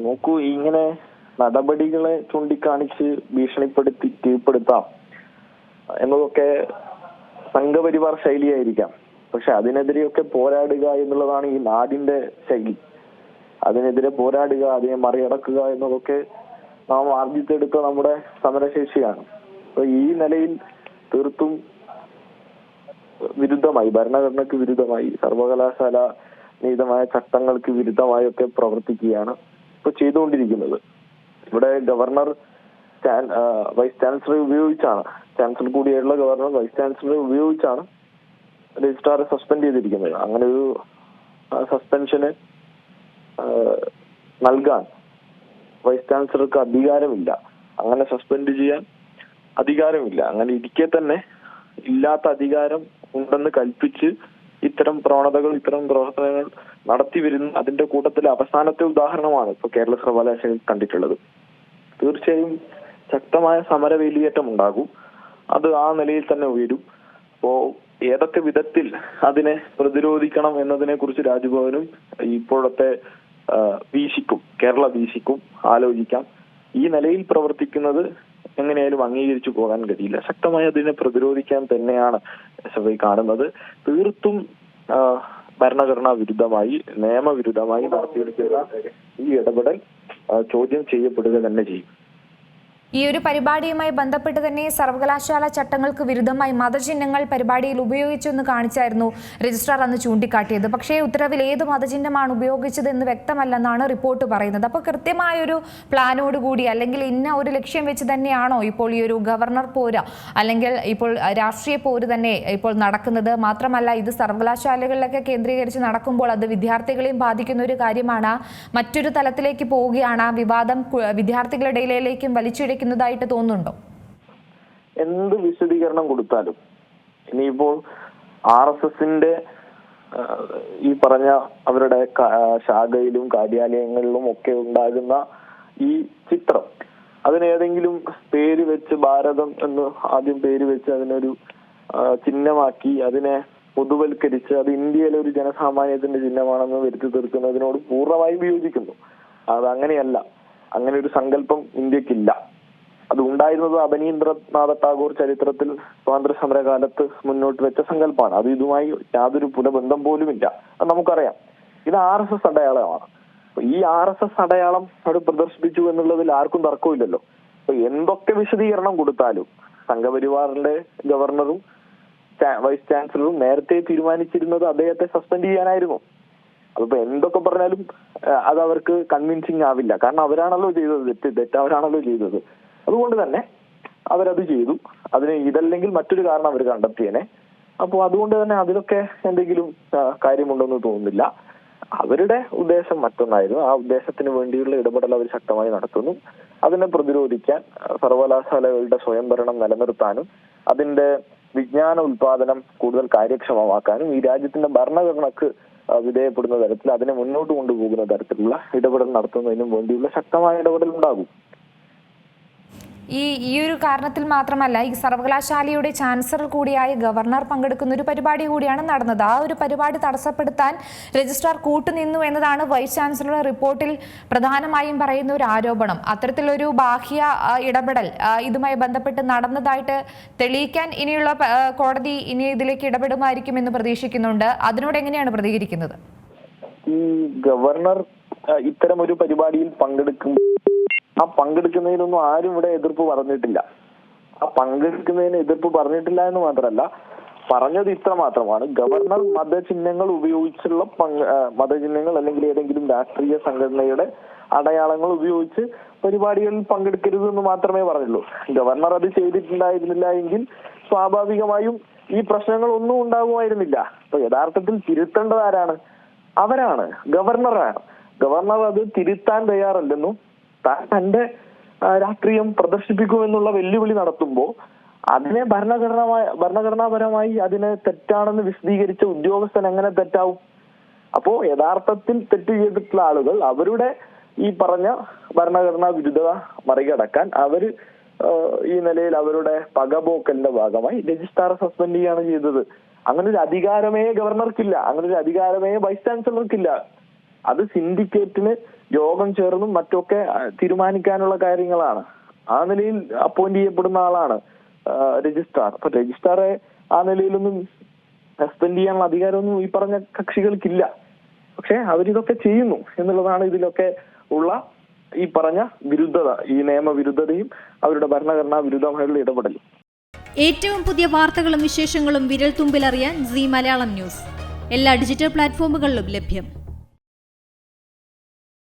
നോക്കൂ, ഇങ്ങനെ നടപടികളെ ചൂണ്ടിക്കാണിച്ച് ഭീഷണിപ്പെടുത്തി കീഴ്പ്പെടുത്താം എന്നതൊക്കെ സംഘപരിവാർ ശൈലിയായിരിക്കാം. പക്ഷെ അതിനെതിരെയൊക്കെ പോരാടുക എന്നുള്ളതാണ് ഈ നാടിന്റെ ശൈലി. അതിനെതിരെ പോരാടുക, അതിനെ മറികടക്കുക എന്നതൊക്കെ നാം ആർജിച്ചെടുത്ത നമ്മുടെ സമരശേഷിയാണ്. അപ്പൊ ഈ നിലയിൽ തീർത്തും വിരുദ്ധമായി, ഭരണഘടനയ്ക്ക് വിരുദ്ധമായി, സർവകലാശാല നീതമായ ചട്ടങ്ങൾക്ക് വിരുദ്ധമായൊക്കെ പ്രവർത്തിക്കുകയാണ് ഇപ്പൊ ചെയ്തുകൊണ്ടിരിക്കുന്നത്. ഇവിടെ ഗവർണർ വൈസ് ചാൻസലറെ ഉപയോഗിച്ചാണ്, ചാൻസലർ കൂടിയായിട്ടുള്ള ഗവർണർ വൈസ് ചാൻസലറെ ഉപയോഗിച്ചാണ് രജിസ്ട്രാറെ സസ്പെൻഡ് ചെയ്തിരിക്കുന്നത്. അങ്ങനെ ഒരു സസ്പെൻഷന് നൽകാൻ വൈസ് ചാൻസലർക്ക് അധികാരമില്ല, അങ്ങനെ സസ്പെൻഡ് ചെയ്യാൻ അധികാരമില്ല. അങ്ങനെ ഇരിക്കെ തന്നെ ഇല്ലാത്ത അധികാരം ഉണ്ടെന്ന് കൽപ്പിച്ച് ഇത്തരം പ്രവണതകൾ, ഇത്തരം പ്രവർത്തനങ്ങൾ നടത്തി വരുന്ന അതിന്റെ കൂട്ടത്തിലെ അവസാനത്തെ ഉദാഹരണമാണ് ഇപ്പൊ കേരള സർവകലാശാലയിൽ കണ്ടിട്ടുള്ളത്. തീർച്ചയായും ശക്തമായ സമരവേലിയേറ്റം ഉണ്ടാകും, അത് ആ നിലയിൽ തന്നെ ഉയരും. അപ്പോ ഏതൊക്കെ വിധത്തിൽ അതിനെ പ്രതിരോധിക്കണം എന്നതിനെ കുറിച്ച് രാജ്ഭവനും ഇപ്പോഴത്തെ വീശിക്കും, കേരള വീശിക്കും ആലോചിക്കാം. ഈ നിലയിൽ പ്രവർത്തിക്കുന്നത് എങ്ങനെയായാലും അംഗീകരിച്ചു പോകാൻ കഴിയില്ല. ശക്തമായി അതിനെ പ്രതിരോധിക്കാൻ തന്നെയാണ് SFI കാണുന്നത്. തീർത്തും ഭരണഘടനാ വിരുദ്ധമായി, നിയമവിരുദ്ധമായി നടത്തിയെടുക്കുന്ന ഈ ഇടപെടൽ ചോദ്യം ചെയ്യപ്പെടുക തന്നെ ചെയ്യും. ഈ ഒരു പരിപാടിയുമായി ബന്ധപ്പെട്ട് തന്നെ സർവകലാശാല ചട്ടങ്ങൾക്ക് വിരുദ്ധമായി മതചിഹ്നങ്ങൾ പരിപാടിയിൽ ഉപയോഗിച്ചു എന്ന് കാണിച്ചായിരുന്നു രജിസ്ട്രാർ അന്ന് ചൂണ്ടിക്കാട്ടിയത്. പക്ഷേ ഉത്തരവിൽ ഏത് മതചിഹ്നമാണ് ഉപയോഗിച്ചത് എന്ന് വ്യക്തമല്ലെന്നാണ് റിപ്പോർട്ട് പറയുന്നത്. അപ്പോൾ കൃത്യമായൊരു പ്ലാനോടുകൂടി അല്ലെങ്കിൽ ഇന്ന ഒരു ലക്ഷ്യം വെച്ച് തന്നെയാണോ ഇപ്പോൾ ഈ ഒരു ഗവർണർ പോര് അല്ലെങ്കിൽ ഇപ്പോൾ രാഷ്ട്രീയ പോര് തന്നെ ഇപ്പോൾ നടക്കുന്നത്? മാത്രമല്ല, ഇത് സർവകലാശാലകളിലൊക്കെ കേന്ദ്രീകരിച്ച് നടക്കുമ്പോൾ അത് വിദ്യാർത്ഥികളെയും ബാധിക്കുന്ന ഒരു കാര്യമാണ്. മറ്റൊരു തലത്തിലേക്ക് പോവുകയാണ്. വിവാദം വിദ്യാർത്ഥികളുടെ ഇടയിലേക്കും വലിച്ചിഴ ായിട്ട് തോന്നുന്നുണ്ടോ? എന്ത് വിശദീകരണം കൊടുത്താലും ഇനിയിപ്പോൾ RSSന്റെ ഈ പറഞ്ഞ അവരുടെ ശാഖയിലും കാര്യാലയങ്ങളിലും ഒക്കെ ഉണ്ടാകുന്ന ഈ ചിത്രം, അതിനേതെങ്കിലും പേര് വെച്ച്, ഭാരതം എന്ന് ആദ്യം പേര് വെച്ച് അതിനൊരു ചിഹ്നമാക്കി അതിനെ പൊതുവൽക്കരിച്ച് അത് ഇന്ത്യയിലെ ഒരു ജനസാമാന്യത്തിന്റെ ചിഹ്നമാണെന്ന് വരുത്തി തീർക്കുന്നതിനോട് പൂർണ്ണമായും വിയോജിക്കുന്നു. അതങ്ങനെയല്ല, അങ്ങനെ ഒരു സങ്കല്പം ഇന്ത്യക്കില്ല. അത് ഉണ്ടായിരുന്നത് അവനീന്ദ്രനാഥ ടാഗോർ ചരിത്രത്തിൽ സ്വാതന്ത്ര്യ സമരകാലത്ത് മുന്നോട്ട് വെച്ച സങ്കല്പമാണ്. അത് ഇതുമായി യാതൊരു പുനബന്ധം പോലുമില്ല. അത് നമുക്കറിയാം. ഇത് RSS അടയാളമാണ്. ഈ RSS അടയാളം അവിടെ പ്രദർശിപ്പിച്ചു എന്നുള്ളതിൽ ആർക്കും തർക്കമില്ലല്ലോ. അപ്പൊ എന്തൊക്കെ വിശദീകരണം കൊടുത്താലും സംഘപരിവാറിന്റെ ഗവർണറും വൈസ് ചാൻസലറും നേരത്തെ തീരുമാനിച്ചിരുന്നത് അദ്ദേഹത്തെ സസ്പെൻഡ് ചെയ്യാനായിരുന്നു. അതിപ്പോ എന്തൊക്കെ പറഞ്ഞാലും അത് അവർക്ക് കൺവിൻസിങ് ആവില്ല. കാരണം അവരാണല്ലോ ചെയ്തത്, തെറ്റ് അവരാണല്ലോ ചെയ്തത്. അതുകൊണ്ട് തന്നെ അവരത് ചെയ്തു. അതിന് ഇതല്ലെങ്കിൽ മറ്റൊരു കാരണം അവർ കണ്ടെത്തിയേനെ. അപ്പോൾ അതുകൊണ്ട് തന്നെ അതിലൊക്കെ എന്തെങ്കിലും കാര്യമുണ്ടെന്ന് തോന്നുന്നില്ല. അവരുടെ ഉദ്ദേശം മറ്റൊന്നായിരുന്നു. ആ ഉദ്ദേശത്തിന് വേണ്ടിയുള്ള ഇടപെടൽ അവർ ശക്തമായി നടത്തുന്നു. അതിനെ പ്രതിരോധിക്കാൻ സർവകലാശാലകളുടെ സ്വയംഭരണം നിലനിർത്താനും അതിന്റെ വിജ്ഞാന ഉൽപാദനം കൂടുതൽ കാര്യക്ഷമമാക്കാനും ഈ രാജ്യത്തിന്റെ ഭരണഘടനക്ക് വിധേയപ്പെടുന്ന തരത്തിൽ, അതിനെ മുന്നോട്ട് കൊണ്ടുപോകുന്ന തരത്തിലുള്ള ഇടപെടൽ നടത്തുന്നതിനും വേണ്ടിയുള്ള ശക്തമായ ഇടപെടൽ ഉണ്ടാകും. ഈ ഒരു കാരണത്തിൽ മാത്രമല്ല, ഈ സർവകലാശാലയുടെ ചാൻസലർ കൂടിയായ ഗവർണർ പങ്കെടുക്കുന്ന ഒരു പരിപാടി കൂടിയാണ് നടന്നത്. ആ ഒരു പരിപാടി തടസ്സപ്പെടുത്താൻ രജിസ്ട്രാർ കൂട്ടുനിന്നു എന്നതാണ് വൈസ് ചാൻസലറുടെ റിപ്പോർട്ടിൽ പ്രധാനമായും പറയുന്ന ഒരു ആരോപണം. അത്തരത്തിലൊരു ബാഹ്യ ഇടപെടൽ ഇതുമായി ബന്ധപ്പെട്ട് നടന്നതായിട്ട് തെളിയിക്കാൻ ഇനിയുള്ള കോടതി ഇനി ഇതിലേക്ക് ഇടപെടുമായിരിക്കും എന്ന് പ്രതീക്ഷിക്കുന്നുണ്ട്. അതിനോട് എങ്ങനെയാണ് പ്രതികരിക്കുന്നത്? ഈ ഗവർണർ ഇത്തരം ഒരു പരിപാടിയിൽ പങ്കെടുക്കുന്നതിനൊന്നും ആരും ഇവിടെ എതിർപ്പ് പറഞ്ഞിട്ടില്ല. പങ്കെടുക്കുന്നതിന് എതിർപ്പ് പറഞ്ഞിട്ടില്ല എന്ന് മാത്രമല്ല, പറഞ്ഞത് ഇത്ര മാത്രമാണ്: ഗവർണർ മതചിഹ്നങ്ങൾ ഉപയോഗിച്ചുള്ള മതചിഹ്നങ്ങൾ അല്ലെങ്കിൽ ഏതെങ്കിലും രാഷ്ട്രീയ സംഘടനയുടെ അടയാളങ്ങൾ ഉപയോഗിച്ച് പരിപാടികളിൽ പങ്കെടുക്കരുത് എന്ന് മാത്രമേ പറഞ്ഞുള്ളൂ. ഗവർണർ അത് ചെയ്തിട്ടുണ്ടായിരുന്നില്ല എങ്കിൽ സ്വാഭാവികമായും ഈ പ്രശ്നങ്ങൾ ഒന്നും ഉണ്ടാകുമായിരുന്നില്ല. അപ്പൊ യഥാർത്ഥത്തിൽ തിരുത്തേണ്ടത് ആരാണ്? അവരാണ്, ഗവർണറാണ്. ഗവർണർ അത് തിരുത്താൻ തയ്യാറല്ലെന്നും തന്റെ രാഷ്ട്രീയം പ്രദർശിപ്പിക്കുമെന്നുള്ള വെല്ലുവിളി നടത്തുമ്പോൾ അതിനെ ഭരണഘടനാപരമായി അതിനെ തെറ്റാണെന്ന് വിശദീകരിച്ച ഉദ്യോഗസ്ഥൻ എങ്ങനെ തെറ്റാവും? അപ്പോ യഥാർത്ഥത്തിൽ തെറ്റ് ചെയ്തിട്ടുള്ള ആളുകൾ അവരുടെ ഈ പറഞ്ഞ ഭരണഘടനാ വിരുദ്ധത മറികടക്കാൻ അവര് ഈ നിലയിൽ അവരുടെ പകപോക്കലിന്റെ ഭാഗമായി രജിസ്ട്രാറെ സസ്പെൻഡ് ചെയ്യുകയാണ് ചെയ്തത്. അങ്ങനെ ഒരു അധികാരമേ ഗവർണർക്കില്ല, അങ്ങനെ ഒരു അധികാരമേ വൈസ് ചാൻസലർക്കില്ല. അത് സിൻഡിക്കേറ്റിന് യോഗം ചേർന്നും മറ്റൊക്കെ തീരുമാനിക്കാനുള്ള കാര്യങ്ങളാണ്. ആ നിലയിൽ അപ്പോയിന്റ് ചെയ്യപ്പെടുന്ന ആളാണ് രജിസ്ട്രാർ. അപ്പൊ രജിസ്ട്രാറെ ആ നിലയിലൊന്നും സസ്പെൻഡ് ചെയ്യാനുള്ള അധികാരമൊന്നും ഈ പറഞ്ഞ കക്ഷികൾക്കില്ല. പക്ഷെ അവരിതൊക്കെ ചെയ്യുന്നു എന്നുള്ളതാണ് ഇതിലൊക്കെ ഉള്ള ഈ പറഞ്ഞ വിരുദ്ധത, ഈ നിയമവിരുദ്ധതയും അവരുടെ ഭരണഘടനാ വിരുദ്ധമായുള്ള ഇടപെടലും. ഏറ്റവും പുതിയ വാർത്തകളും വിശേഷങ്ങളും വിരൽ തുമ്പിലറിയാൻ സീ മലയാളം ന്യൂസ് എല്ലാ ഡിജിറ്റൽ പ്ലാറ്റ്ഫോമുകളിലും ലഭ്യം.